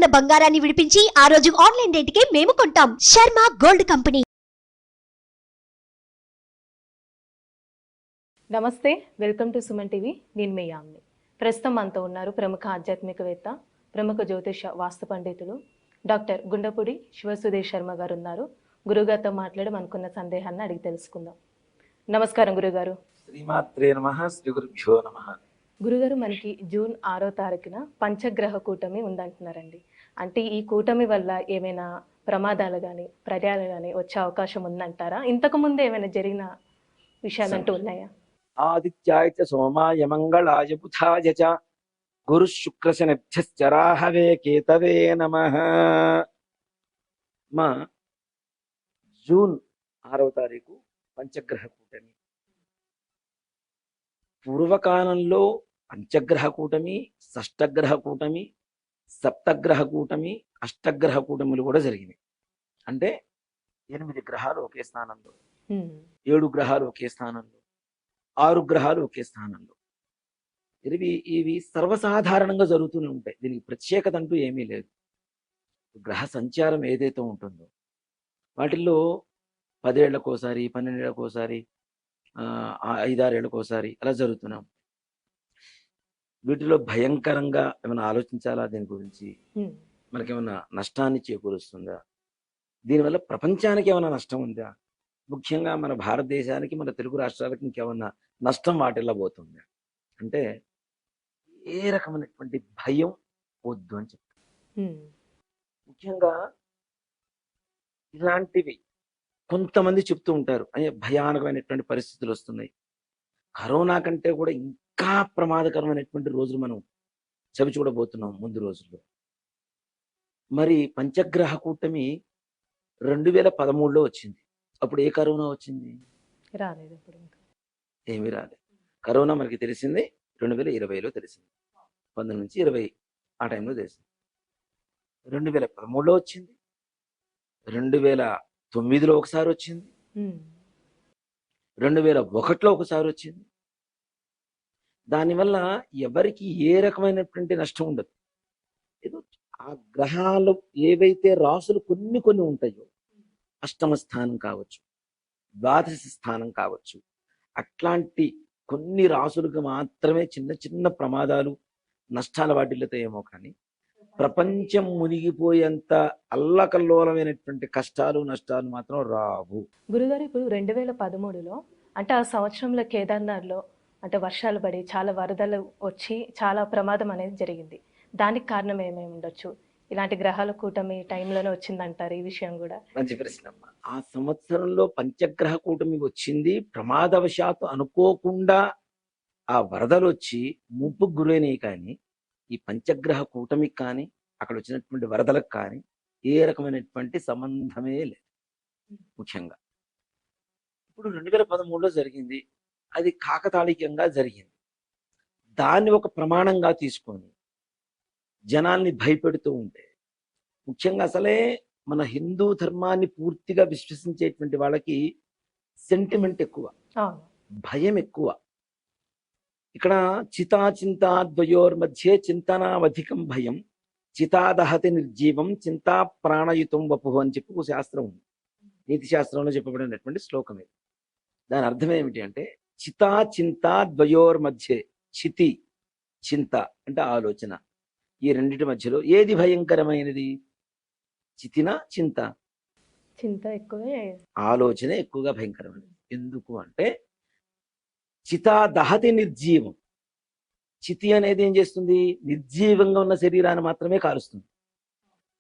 ఉన్న బంగారాన్ని విడిపించి ఆ రోజు ఆన్లైన్ రేటుకే మేము కొంటాం. Sharma gold company. నమస్తే, వెల్కమ్ టు సుమన్ టీవీ. నేను మీ యామ్ని. ప్రస్తుతం మనతో ఉన్నారు ప్రముఖ ఆధ్యాత్మికవేత్త, ప్రముఖ జ్యోతిష వాస్తు పండితులు డాక్టర్ గుండపూడి శివసుదేష్ శర్మ గారు ఉన్నారు. గురుగారితో మాట్లాడి మనకున్న సందేహాన్ని అడిగి తెలుసుకుందాం. నమస్కారం గురుగారు. శ్రీమాత్రే నమః. శ్రీ గురుభ్యో నమః. గురుగారు, మనకి జూన్ 6వ తారీఖున పంచగ్రహ కూటమి ఉందంటున్నారండి. అంటే ఈ కూటమి వల్ల ఏమైనా ప్రమాదాలు కానీ ప్రళయాలు కానీ వచ్చే అవకాశం ఉందంటారా? ఇంతకు ముందు ఏమైనా జరిగిన విషయాలంటూ ఉన్నాయా? ఆదిత్యాయ చ సోమాయ మంగళాయ బుధాయ చ గురు శుక్రశనిభ్యశ్చ రాహవే కేతవే నమః. మా జూన్ 6వ తారీఖు పంచగ్రహ కూటమి. పూర్వకాలంలో పంచగ్రహ కూటమి, షష్టగ్రహ కూటమి, సప్తగ్రహ కూటమి, అష్టగ్రహ కూటములు కూడా జరిగినాయి. అంటే 8 గ్రహాలు ఒకే స్థానంలో, 7 గ్రహాలు ఒకే స్థానంలో, 6 గ్రహాలు ఒకే స్థానంలో. ఇవి సర్వసాధారణంగా జరుగుతూనే ఉంటాయి. దీనికి ప్రత్యేకత అంటూ ఏమీ లేదు. గ్రహ సంచారం ఏదైతే ఉంటుందో వాటిల్లో 10 ఏళ్లకోసారి, 12 ఏళ్లకోసారి, 5-6 ఏళ్లకోసారి అలా జరుగుతున్నాం. వీటిలో భయంకరంగా ఏమైనా ఆలోచించాలా? దీని గురించి మనకేమైనా నష్టాన్ని చేకూరుస్తుందా? దీనివల్ల ప్రపంచానికి ఏమైనా నష్టం ఉందా? ముఖ్యంగా మన భారతదేశానికి, మన తెలుగు రాష్ట్రాలకి ఇంకేమన్నా నష్టం వాటిల్లబోతుందా అంటే ఏ రకమైనటువంటి భయం వద్దు అని చెప్తారు. ముఖ్యంగా ఇలాంటివి కొంతమంది చెప్తూ ఉంటారు, అయ్యే భయానకమైనటువంటి పరిస్థితులు వస్తున్నాయి, కరోనా కంటే కూడా ఇంకా ప్రమాదకరమైనటువంటి రోజులు మనం చవి చూడబోతున్నాం ముందు రోజుల్లో. మరి పంచగ్రహ కూటమి 2013లో వచ్చింది. అప్పుడు ఏ కరోనా వచ్చింది? రాలేదు. ఏమీ రాలేదు. కరోనా మనకి తెలిసింది 2020లో తెలిసింది. 19 నుంచి 20 ఆ టైంలో తెలిసింది. 2013లో వచ్చింది, 2009లో ఒకసారి వచ్చింది, 2001లో ఒకసారి వచ్చింది. దానివల్ల ఎవరికి ఏ రకమైనటువంటి నష్టం ఉండదు. ఏదో ఆ గ్రహాలు ఏవైతే రాసులు కొన్ని ఉంటాయో, అష్టమ స్థానం కావచ్చు, ద్వాదశ స్థానం కావచ్చు, అట్లాంటి కొన్ని రాసులకు మాత్రమే చిన్న చిన్న ప్రమాదాలు, నష్టాల వాటిల్లతో ఏమో కానీ ప్రపంచం మునిగిపోయేంత అల్లకల్లోలమైనటువంటి కష్టాలు, నష్టాలు మాత్రం రావు. గురుగారు, ఇప్పుడు 2013లో అంటే ఆ సంవత్సరంలో కేదార్నాథ్లో అంటే వర్షాలు పడి చాలా వరదలు వచ్చి చాలా ప్రమాదం అనేది జరిగింది. దానికి కారణం ఏమేమి ఉండొచ్చు? ఇలాంటి గ్రహాల కూటమి టైంలోనే వచ్చిందంటారు ఈ విషయం కూడా? మంచి ప్రశ్న అమ్మా. ఆ సంవత్సరంలో పంచగ్రహ కూటమి వచ్చింది. ప్రమాదవశాత్తు అనుకోకుండా ఆ వరదలు వచ్చి ముప్పుకు గురైనవి. కానీ ఈ పంచగ్రహ కూటమికి కానీ అక్కడ వచ్చినటువంటి వరదలకు కానీ ఏ రకమైనటువంటి సంబంధమే లేదు. ముఖ్యంగా ఇప్పుడు 2013లో జరిగింది, అది కాకతాళీయంగా జరిగింది. దాన్ని ఒక ప్రమాణంగా తీసుకొని జనాల్ని భయపెడుతూ ఉంటే, ముఖ్యంగా అసలే మన హిందూ ధర్మాన్ని పూర్తిగా విశ్వసించేటువంటి వాళ్ళకి సెంటిమెంట్ ఎక్కువ, భయం ఎక్కువ. ఇక్కడ చితాచింతా ద్వయోర్మధ్యే చింతనావధికం భయం, చితాదహతి నిర్జీవం చింతా ప్రాణయుతం వపుహు అని చెప్పి ఒక శాస్త్రం ఉంది. నీతి శాస్త్రంలో చెప్పబడినటువంటి శ్లోకం ఇది. దాని అర్థం ఏమిటి అంటే, చితా చింతా ద్వయోర్మధ్యే, చితి చింత అంటే ఆలోచన, ఈ రెండిటి మధ్యలో ఏది భయంకరమైనది? చితిన చింత? చింత ఎక్కువే, ఆలోచన ఎక్కువగా భయంకరమైనది. ఎందుకు అంటే చితా దహతి నిర్జీవం. చితి అనేది ఏం చేస్తుంది? నిర్జీవంగా ఉన్న శరీరాన్ని మాత్రమే కాలుస్తుంది.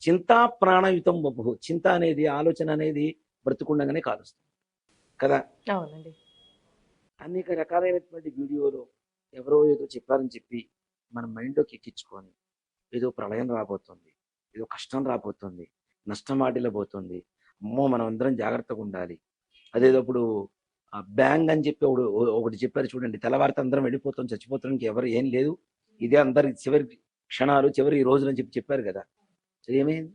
చింతా ప్రాణయుతం వపుహు, చింత అనేది, ఆలోచన అనేది బ్రతుకుండగానే కాలుస్తుంది కదా. అవునండి. అనేక రకాలైనటువంటి వీడియోలో ఎవరో ఏదో చెప్పారని చెప్పి మన మైండ్లోకి ఎక్కించుకొని ఏదో ప్రళయం రాబోతుంది, ఏదో కష్టం రాబోతుంది, నష్టం వాటిల్లబోతుంది, అమ్మో మనం అందరం జాగ్రత్తగా ఉండాలి, అదేదో ఇప్పుడు బ్యాంగ్ అని చెప్పి ఒకటి చెప్పారు చూడండి, తెల్లవారితే అందరం వెళ్ళిపోతాం, చచ్చిపోతానికి ఎవరు ఏం లేదు, ఇదే అందరి చివరి క్షణాలు, చివరి రోజులు అని చెప్పారు కదా. ఏమైంది?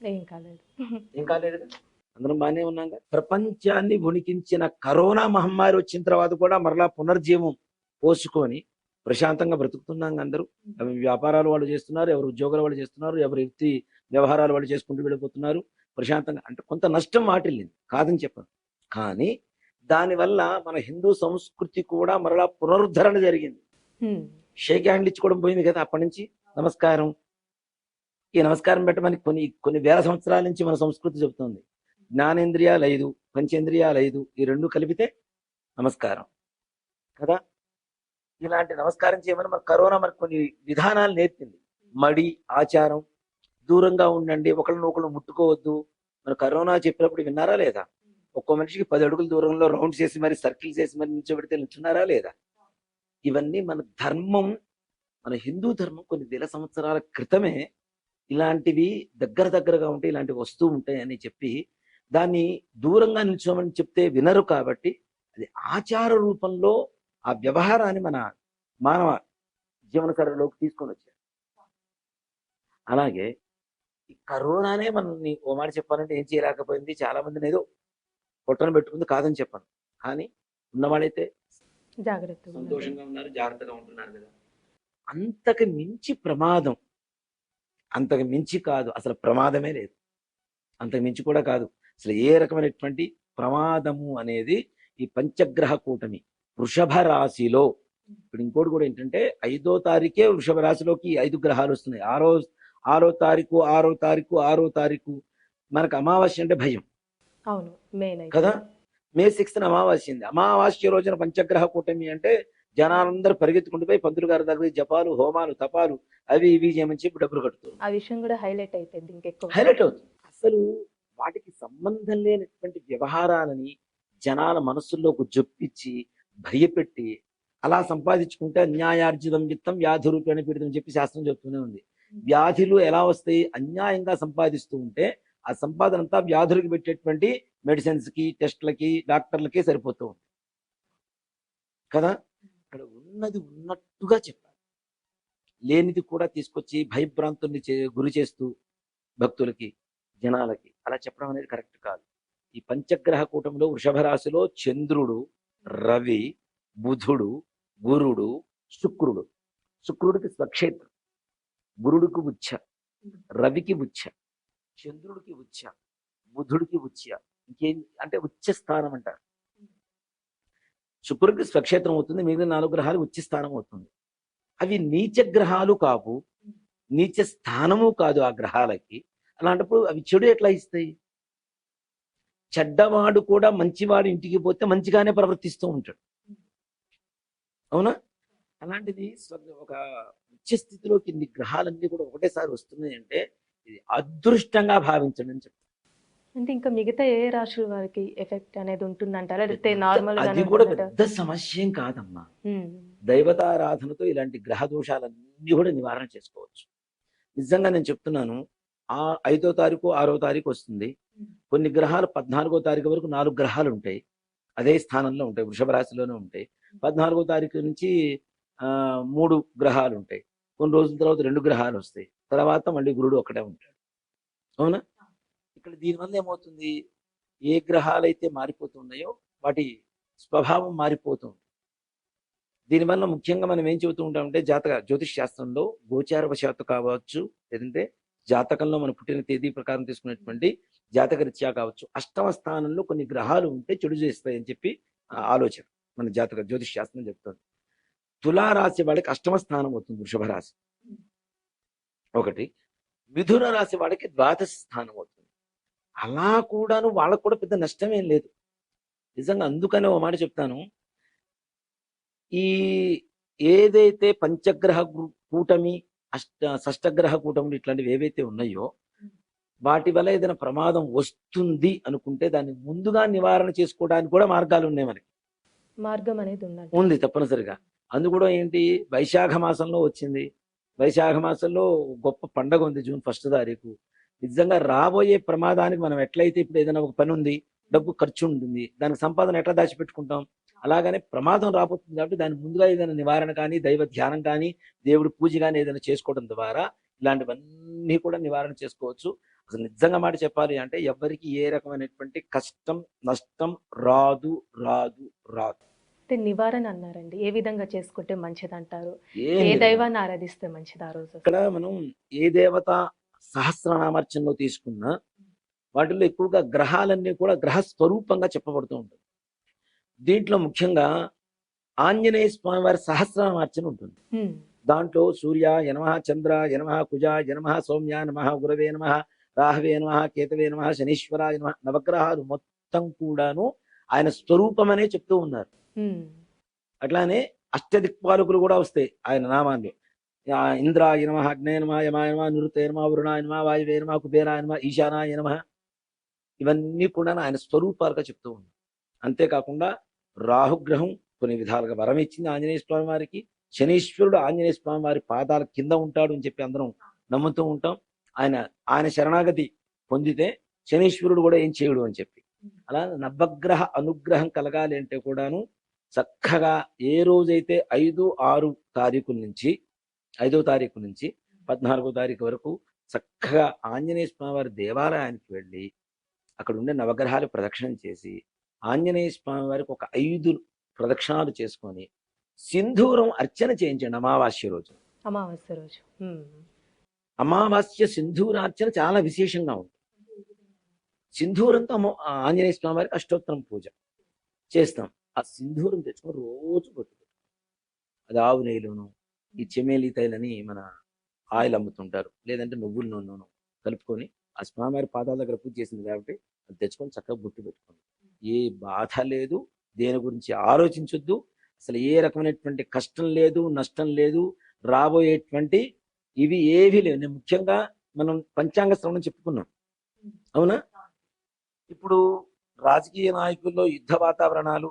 ఏం కాలేదు. ఏం కాలేదు కదా, అందరం బాగానే ఉన్నాం కదా. ప్రపంచాన్ని వణికించిన కరోనా మహమ్మారి వచ్చిన తర్వాత కూడా మరలా పునర్జీవం పోసుకొని ప్రశాంతంగా బ్రతుకుతున్నాం అందరూ. ఎవరి వ్యాపారాలు వాళ్ళు చేస్తున్నారు, ఎవరు ఉద్యోగాలు వాళ్ళు చేస్తున్నారు, ఎవరి వృత్తి వ్యవహారాలు వాళ్ళు చేసుకుంటూ వెళ్ళిపోతున్నారు ప్రశాంతంగా. అంటే కొంత నష్టం వాటిల్లింది, కాదని చెప్పను. కానీ దానివల్ల మన హిందూ సంస్కృతి కూడా మరలా పునరుద్ధరణ జరిగింది. హ్మ్. షేక్ హ్యాండ్లు ఇచ్చుకోవడం పోయింది కదా అప్పటి నుంచి. నమస్కారం, ఈ నమస్కారం పెట్టమని కొన్ని కొన్ని వేల సంవత్సరాల నుంచి మన సంస్కృతి చెబుతుంది. జ్ఞానేంద్రియాలు 5, పంచేంద్రియాలు 5, ఈ రెండు కలిపితే నమస్కారం కదా. ఇలాంటి నమస్కారం చేయమని మన కరోనా మనకు కొన్ని విధానాలు నేర్పింది. మడి ఆచారం, దూరంగా ఉండండి, ఒకళ్ళని ముట్టుకోవద్దు. మన కరోనా చెప్పినప్పుడు విన్నారా లేదా? ఒక్కో మనిషికి 10 అడుగుల దూరంలో రౌండ్స్ చేసి మరి సర్కిల్స్ చేసి మరి నిల్చోబెడితే నిల్చున్నారా లేదా? ఇవన్నీ మన ధర్మం, మన హిందూ ధర్మం కొన్ని వేల సంవత్సరాల క్రితమే ఇలాంటివి దగ్గరగా ఉంటే ఇలాంటివి వస్తూ ఉంటాయి అని చెప్పి దాన్ని దూరంగా నిల్చోమని చెప్తే వినరు. కాబట్టి అది ఆచార రూపంలో ఆ వ్యవహారాన్ని మన మానవ జీవనశైలిలోకి తీసుకొని వచ్చారు. అలాగే ఈ కరోనానే మనల్ని ఓ మాట చెప్పాలంటే ఏం చేయలేకపోయింది. చాలా మందిని ఏదో పొట్టన పెట్టుకుంది, కాదని చెప్పాను. కానీ ఉన్నవాళ్ళైతే జాగ్రత్తగా ఉండండి. సంతోషంగా ఉన్నారు, జాగ్రత్తగా ఉంటున్నారు కదా. అంతకు మించి ప్రమాదం, అంతకు మించి కాదు, అసలు ప్రమాదమే లేదు. అంతకు మించి కూడా కాదు అసలు ఏ రకమైనటువంటి ప్రమాదము అనేది ఈ పంచగ్రహ కూటమి వృషభ రాశిలో. ఇప్పుడు ఇంకోటి కూడా ఏంటంటే 5వ తారీఖే వృషభ రాశిలోకి 5 గ్రహాలు వస్తున్నాయి. 6వ తారీఖు మనకు అమావాస్య అంటే భయం అవును, మెయిన్ అయితే. కదా. మే 6న అమావాస్య ఉంది. అమావాస్య రోజున పంచగ్రహ కూటమి అంటే జనాలందరూ పరిగెత్తుకుంటూ పోయి పంతులు గారి దగ్గర జపాలు, హోమాలు, తపాలు అవి ఇవి చేయమని చెప్పి డబ్బులు కడుతున్నారు. ఆ విషయం కూడా హైలైట్ అవుతుంది ఇంకెక్కువ. హైలైట్ అవుతుంది. అసలు వాటికి సంబంధం లేనటువంటి వ్యవహారాలని జనాల మనస్సుల్లోకి జొప్పించి భయపెట్టి అలా సంపాదించుకుంటే అన్యాయార్జితం విత్తం వ్యాధి రూపేణ పీడితం చెప్పి శాస్త్రం చెప్తూనే ఉంది. వ్యాధులు ఎలా వస్తాయి? అన్యాయంగా సంపాదిస్తూ ఉంటే ఆ సంపాదన అంతా వ్యాధులకు పెట్టేటువంటి మెడిసిన్స్ కి, టెస్ట్లకి, డాక్టర్లకి సరిపోతూ ఉంది కదా. ఇక్కడ ఉన్నది ఉన్నట్టుగా చెప్పాలి, లేనిది కూడా తీసుకొచ్చి భయభ్రాంతుల్ని గురి చేస్తూ భక్తులకి, జనాలకి అలా చెప్పడం అనేది కరెక్ట్ కాదు. ఈ పంచగ్రహ కూటమిలో వృషభ రాశిలో చంద్రుడు, రవి, బుధుడు, గురుడు, శుక్రుడు. శుక్రుడికి స్వక్షేత్రం, గురుడికి ఉచ్చ, రవికి ఉచ్చ, చంద్రుడికి ఉచ్చ, బుధుడికి ఉచ్చ. ఇంకేం అంటే ఉచ్చ స్థానం అంటారు. శుక్రుడికి స్వక్షేత్రం అవుతుంది, మిగిలిన 4 గ్రహాలు ఉచ్చ స్థానం అవుతుంది. అవి నీచ గ్రహాలు కావు, నీచ స్థానము కాదు ఆ గ్రహాలకి. అలాంటప్పుడు అవి చెడు ఎట్లా ఇస్తాయి? చెడ్డవాడు కూడా మంచివాడు ఇంటికి పోతే మంచిగానే ప్రవర్తిస్తూ ఉంటాడు, అవునా? అలాంటిది ఒక ఉచ్చ స్థితిలోకి ఇన్ని గ్రహాలన్నీ కూడా ఒకటేసారి వస్తున్నాయి అంటే ఇది అదృష్టంగా భావించండి అని చెప్తాను. అంటే ఇంకా మిగతా ఏ రాశుల వారికి ఎఫెక్ట్ అనేది ఉంటుందంటారా, లేకపోతే నార్మల్ అది కూడా పెద్ద సమస్య ఏం కాదమ్మా. దైవతారాధనతో ఇలాంటి గ్రహ దోషాలన్నీ కూడా నివారణ చేసుకోవచ్చు. నిజంగా నేను చెప్తున్నాను. 5వ తారీఖు 6వ తారీఖు వస్తుంది. కొన్ని గ్రహాలు 14వ తారీఖు వరకు 4 గ్రహాలు ఉంటాయి, అదే స్థానంలో ఉంటాయి, వృషభ రాశిలోనే ఉంటాయి. 14వ తారీఖు నుంచి 3 గ్రహాలు ఉంటాయి. కొన్ని రోజుల తర్వాత 2 గ్రహాలు వస్తాయి. తర్వాత మళ్ళీ గురుడు ఒక్కడే ఉంటాడు, అవునా? ఇక్కడ దీనివల్ల ఏమవుతుంది? ఏ గ్రహాలైతే మారిపోతున్నాయో వాటి స్వభావం మారిపోతుంది. దీనివల్ల ముఖ్యంగా మనం ఏం చెబుతూ ఉంటామంటే జ్యోతిష్ శాస్త్రంలో గోచారవశాత్తు కావచ్చు, లేదంటే జాతకంలో మన పుట్టిన తేదీ ప్రకారం తీసుకునేటువంటి జాతక రీత్యా కావచ్చు, 8వ స్థానంలో కొన్ని గ్రహాలు ఉంటే చెడు చేస్తాయని చెప్పి ఆలోచన మన జ్యోతిష్ శాస్త్రం చెప్తుంది. తులారాశి వాళ్ళకి 8వ స్థానం అవుతుంది వృషభ రాశి ఒకటి. మిథున రాశి వాళ్ళకి 12వ స్థానం అవుతుంది. అలా కూడాను వాళ్ళకు కూడా పెద్ద నష్టమేం లేదు నిజంగా. అందుకనే ఓ మాట చెప్తాను, ఈ ఏదైతే పంచగ్రహ కూటమి, షష్టగ్రహ కూటములు ఇట్లాంటివి ఏవైతే ఉన్నాయో వాటి వల్ల ఏదైనా ప్రమాదం వస్తుంది అనుకుంటే దాన్ని ముందుగా నివారణ చేసుకోవడానికి కూడా మార్గాలు ఉన్నాయి, మనకి మార్గం అనేది ఉంది తప్పనిసరిగా. అందు కూడా ఏంటి, వైశాఖ మాసంలో వచ్చింది. వైశాఖ మాసంలో గొప్ప పండగ ఉంది, జూన్ 1వ తారీఖు. నిజంగా రాబోయే ప్రమాదానికి మనం ఎట్లయితే ఇప్పుడు ఏదైనా ఒక పని ఉంది, డబ్బు ఖర్చు ఉంటుంది, దానికి సంపాదన ఎట్లా దాచిపెట్టుకుంటాం, అలాగనే ప్రమాదం రాబోతుంది కాబట్టి దాని ముందుగా ఏదైనా నివారణ కానీ, దైవ ధ్యానం కానీ, దేవుడి పూజ కానీ ఏదైనా చేసుకోవడం ద్వారా ఇలాంటివన్నీ కూడా నివారణ చేసుకోవచ్చు. అసలు నిజంగా మాట చెప్పాలి అంటే ఎవరికి ఏ రకమైనటువంటి కష్టం, నష్టం రాదు రాదు రాదు. అంటే నివారణ అన్నారండి. ఏ విధంగా చేసుకుంటే మంచిదంటారు? ఏం ఏ లేదు. దైవాన్ని ఆరాధిస్తే మంచిది ఆ రోజు? ఇక్కడ మనం ఏ దేవత సహస్రనామార్చనలో తీసుకున్నా వాటిల్లో ఎక్కువగా గ్రహాలన్నీ కూడా గ్రహ స్వరూపంగా చెప్పబడుతూ ఉంటుంది. దీంట్లో ముఖ్యంగా ఆంజనేయ స్వామి వారి సహస్రనామార్చన ఉంటుంది. హ్మ్. దాంట్లో సూర్యాయ నమః, చంద్రాయ నమః, కుజాయ నమః, సౌమ్యాయ నమః, గురవే నమః, రాహవే నమః, కేతవే నమః, శనీశ్వరాయ నమః, నవగ్రహాలు మొత్తం కూడాను ఆయన స్వరూపమనే చెప్తూ ఉన్నారు. హ్మ్. అట్లానే అష్టదిక్పాలకులు కూడా వస్తాయి ఆయన నామాన్ని. ఇంద్రాయ నమః, అగ్నేయ నమః, యమాయ నమః, నిరుతే నమః, వరుణాయ నమః, వాయువే నమః, కుబేరాయ నమః, ఈశానాయ నమః, ఇవన్నీ కూడా ఆయన స్వరూపాలుగా చెప్తూ ఉన్నారు. అంతేకాకుండా రాహుగ్రహం కొన్ని విధాలుగా వరం ఇచ్చింది ఆంజనేయ స్వామి వారికి. శనీశ్వరుడు ఆంజనేయ స్వామి వారి పాదాల కింద ఉంటాడు అని చెప్పి అందరం నమ్ముతూ ఉంటాం. ఆయన శరణాగతి పొందితే శనీశ్వరుడు కూడా ఏం చేయడు అని చెప్పి. అలా నవగ్రహ అనుగ్రహం కలగాలి అంటే కూడాను చక్కగా ఏ రోజైతే 5-6 తారీఖుల నుంచి 5వ తారీఖు నుంచి 14వ తారీఖు వరకు చక్కగా ఆంజనేయ స్వామి వారి దేవాలయానికి వెళ్ళి అక్కడ ఉండే నవగ్రహాలు ప్రదక్షిణం చేసి ఆంజనేయ స్వామి వారికి ఒక 5 ప్రదక్షిణాలు చేసుకొని సింధూరం అర్చన చేయించండి అమావాస్య రోజు. అమావాస్య రోజు. హ్మ్. అమావాస్య సింధూరార్చన చాలా విశేషంగా ఉంటుంది. సింధూరంతో ఆంజనేయ స్వామి వారికి అష్టోత్తరం పూజ చేస్తాం. ఆ సింధూరం తెచ్చుకొని రోజు కొట్టుకుంటాం. అది ఆవు నెయ్యిలోను ఈ చెమేలి తైలని మన ఆయిల్ అమ్ముతుంటారు, లేదంటే నువ్వుల నూనెను కలుపుకొని ఆ స్వామివారి పాదాల దగ్గర పూజ చేసింది కాబట్టి అది తెచ్చుకొని చక్కగా బొట్టు పెట్టుకోండి. ఏ బాధ లేదు, దేని గురించి ఆలోచించొద్దు, అసలు ఏ రకమైనటువంటి కష్టం లేదు, నష్టం లేదు, రాబోయేటువంటి ఇవి ఏవి లేవు. నేను ముఖ్యంగా మనం పంచాంగ శ్రవణం చెప్పుకున్నాం, అవునా? ఇప్పుడు రాజకీయ నాయకుల్లో యుద్ధ వాతావరణాలు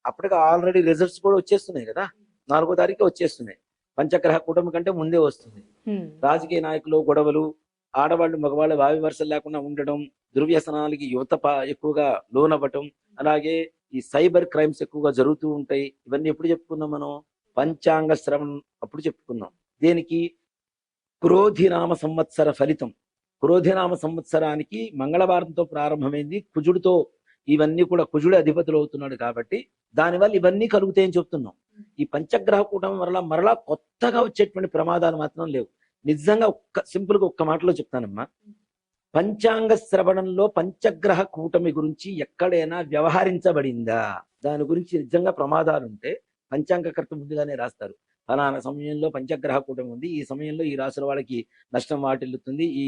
అప్పటికి ఆల్రెడీ రిజల్ట్స్ కూడా వచ్చేస్తున్నాయి కదా, 4వ తారీఖు వచ్చేస్తున్నాయి. పంచగ్రహ కూటమి కంటే ముందే వస్తుంది. హ్మ్. రాజకీయ నాయకులు గొడవలు, ఆడవాళ్ళు మగవాళ్ళు వావి వరుసలు లేకుండా ఉండడం, దుర్వ్యసనాలకి యువత ఎక్కువగా లోనవ్వటం, అలాగే ఈ సైబర్ క్రైమ్స్ ఎక్కువగా జరుగుతూ ఉంటాయి. ఇవన్నీ ఎప్పుడు చెప్పుకున్నాం మనం? పంచాంగ శ్రవణం అప్పుడు చెప్పుకున్నాం. దేనికి? క్రోధినామ సంవత్సర ఫలితం. క్రోధినామ సంవత్సరానికి మంగళవారంతో ప్రారంభమైంది, కుజుడితో ఇవన్నీ కూడా కుజుడు అధిపతులు అవుతున్నాడు కాబట్టి దానివల్ల ఇవన్నీ కలుగుతాయని చెప్తున్నాం. ఈ పంచగ్రహ కూటమి మరలా కొత్తగా వచ్చేటువంటి ప్రమాదాలు మాత్రం లేవు. నిజంగా సింపుల్ గా ఒక్క మాటలో చెప్తానమ్మా, పంచాంగ శ్రవణంలో పంచగ్రహ కూటమి గురించి ఎక్కడైనా వ్యవహరించబడిందా? దాని గురించి నిజంగా ప్రమాదాలు ఉంటే పంచాంగకర్త ముందుగానే రాస్తారు. ఫలానా సమయంలో పంచగ్రహ కూటమి ఉంది, ఈ సమయంలో ఈ రాశుల వాళ్ళకి నష్టం వాటిల్లుతుంది, ఈ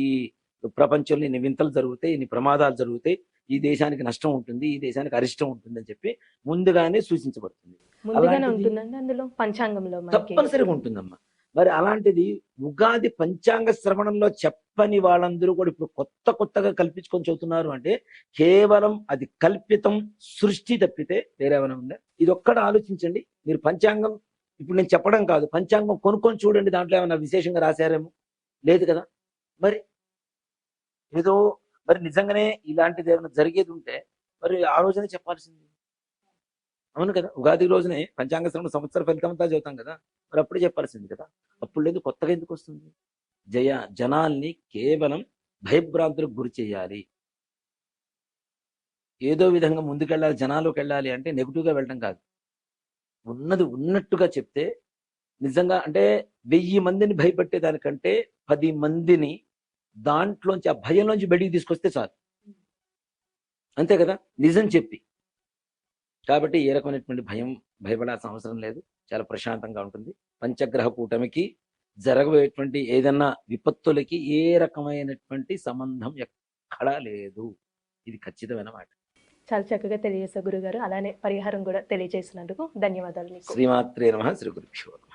ప్రపంచంలో ఇన్ని వింతలు జరుగుతాయి, ఇన్ని ప్రమాదాలు జరుగుతాయి, ఈ దేశానికి నష్టం ఉంటుంది, ఈ దేశానికి అరిష్టం ఉంటుంది అని చెప్పి ముందుగానే సూచించబడుతుంది. ముందుగానే అలాంటిది ఉంటుందండి అందులో పంచాంగంలో మనకి? తప్పనిసరిగా ఉంటుందమ్మా. మరి అలాంటిది ఉగాది పంచాంగ శ్రవణంలో చెప్పని వాళ్ళందరూ కూడా ఇప్పుడు కొత్తగా కల్పించుకొని చెబుతున్నారు అంటే కేవలం అది కల్పితం, సృష్టి తప్పితే వేరేమైనా ఉందా? ఇది ఒక్కడ ఆలోచించండి. మీరు పంచాంగం ఇప్పుడు నేను చెప్పడం కాదు, పంచాంగం కొనుక్కొని చూడండి, దాంట్లో ఏమైనా విశేషంగా రాశారేమో, లేదు కదా. మరి ఏదో మరి నిజంగానే ఇలాంటిది ఏమైనా జరిగేది ఉంటే మరి ఆ రోజునే చెప్పాల్సింది, అవును కదా. ఉగాది రోజునే పంచాంగ శ్రవణ సంవత్సర ఫలితం అంతా చదువుతాం కదా, మరి అప్పుడే చెప్పాల్సింది కదా. అప్పుడు లేదు, కొత్తగా ఎందుకు వస్తుంది? జనాల్ని కేవలం భయభ్రాంతులకు గురి చేయాలి, ఏదో విధంగా ముందుకెళ్ళాలి, జనాల్లోకి వెళ్ళాలి అంటే నెగిటివ్ గా వెళ్ళడం కాదు, ఉన్నది ఉన్నట్టుగా చెప్తే నిజంగా అంటే 1000 మందిని భయపెట్టేదానికంటే 10 మందిని దాంట్లోంచి ఆ భయంలోంచి బయటికి తీసుకొస్తే చాలు, అంతే కదా, నిజం చెప్పి. కాబట్టి ఏ రకమైనటువంటి భయపడాల్సిన అవసరం లేదు, చాలా ప్రశాంతంగా ఉంటుంది. పంచగ్రహ కూటమికి జరగబోయేటువంటి ఏదన్నా విపత్తులకి ఏ రకమైనటువంటి సంబంధం ఎక్కడా లేదు, ఇది ఖచ్చితమైన మాట. చాలా చక్కగా తెలియజేశారు గురుగారు. అలానే పరిహారం కూడా తెలియజేసినందుకు ధన్యవాదాలు మీకు. శ్రీమాత్రే నమః. శ్రీ గురుభ్యో నమః.